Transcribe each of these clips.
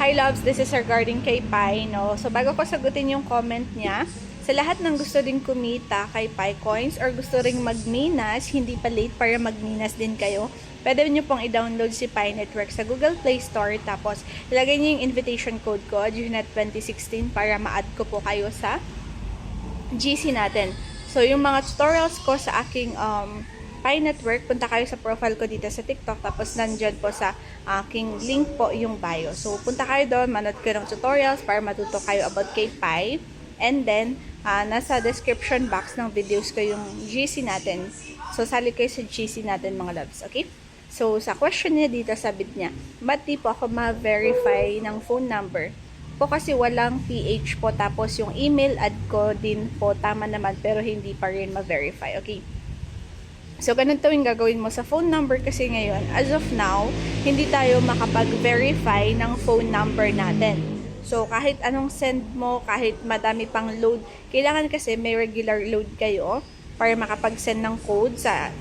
Hi loves, this is regarding kay Pai, no? So bago ko sagutin yung comment niya, sa lahat ng gusto din kumita kay Pai Coins or gusto ring magminas, hindi pa late para magminas din kayo, pwede nyo pong i-download si Pi Network sa Google Play Store, tapos ilagay nyo yung invitation code ko, Junet2016, para ma-add ko po kayo sa GC natin. So yung mga tutorials ko sa aking Pi Network, punta kayo sa profile ko dito sa TikTok, tapos nandyan po sa aking link po yung bio. So punta kayo doon, manood kayo ng tutorials para matuto kayo about kay Pi. And then, nasa description box ng videos ko yung GC natin. So sali kayo sa GC natin mga loves, okay? So sa question niya dito, sabi niya, ba't di po ako ma-verify ng phone number? Po kasi walang PH po, tapos yung email ad ko din po tama naman, pero hindi pa rin ma-verify, okay? So, ganito yung gagawin mo sa phone number kasi ngayon, as of now, hindi tayo makapag-verify ng phone number natin. So, kahit anong send mo, kahit madami pang load, kailangan kasi may regular load kayo para makapag-send ng code sa,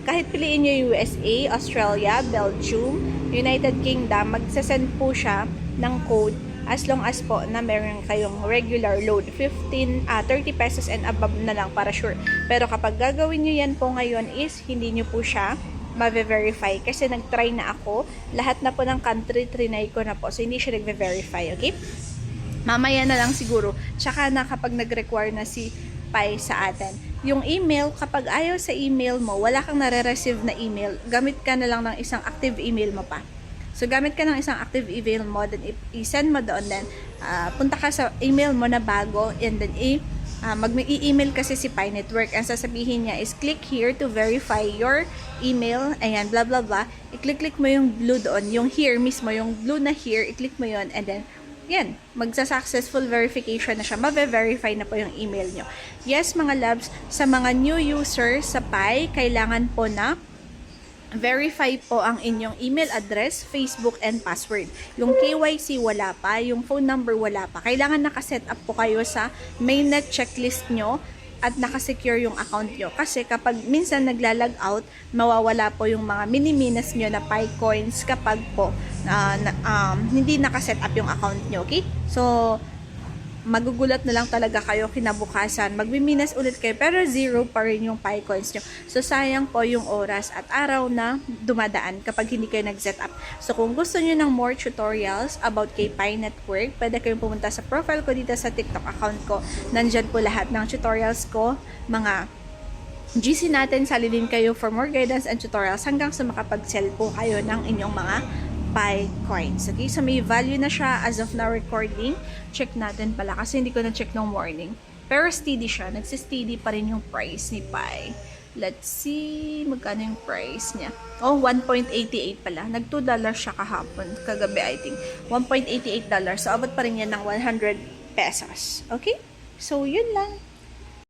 kahit piliin nyo USA, Australia, Belgium, United Kingdom, magsasend po siya ng code as long as po na meron kayong regular load. 30 pesos and above na lang para sure. Pero kapag gagawin nyo yan po ngayon is hindi nyo po siya ma-verify. Kasi nag-try na ako. Lahat na po ng country, trinay ko na po. So, hindi siya nag-verify. Okay? Mamaya na lang siguro. Tsaka na kapag nag-require na si Pi sa atin. Yung email, kapag ayaw sa email mo, wala kang nare-receive na email, gamit ka na lang ng isang active email mo pa. So, gamit ka ng isang active email mo, then i-send mo doon, then punta ka sa email mo na bago, and then mag-i-email kasi si Pi Network. Ang sasabihin niya is, click here to verify your email, ayan, blah, blah, blah. I-click mo yung blue doon, yung here mismo, yung blue na here, i-click mo yun, and then, yan, magsa-successful verification na siya. Mabe-verify na po yung email nyo. Yes, mga loves, sa mga new users sa Pi, kailangan po na verify po ang inyong email address, Facebook, and password. Yung KYC wala pa, yung phone number wala pa. Kailangan nakaset up po kayo sa mainnet checklist nyo at nakasecure yung account nyo. Kasi kapag minsan naglalag out, mawawala po yung mga mini-minas nyo na Pi coins kapag po hindi nakaset up yung account nyo. Okay? So, magugulat na lang talaga kayo kinabukasan. Magmiminas ulit kayo pero zero pa rin yung Pi coins nyo. So, sayang po yung oras at araw na dumadaan kapag hindi kayo nag-set up. So, kung gusto nyo ng more tutorials about kay Pi Network, pwede kayong pumunta sa profile ko dito sa TikTok account ko. Nandyan po lahat ng tutorials ko. Mga GC natin, sali din kayo for more guidance and tutorials hanggang sa makapag-sell po kayo ng inyong mga Pi coins. Okay, so may value na siya as of now recording. Check natin pala kasi hindi ko na-check nung morning. Pero steady siya. Nagsisteady pa rin yung price ni Pi. Let's see, magkano yung price niya. Oh, $1.88 pala. Nag $2 siya kahapon. Kagabi, I think. $1.88. So, abot pa rin yan ng 100 pesos. Okay? So, yun lang.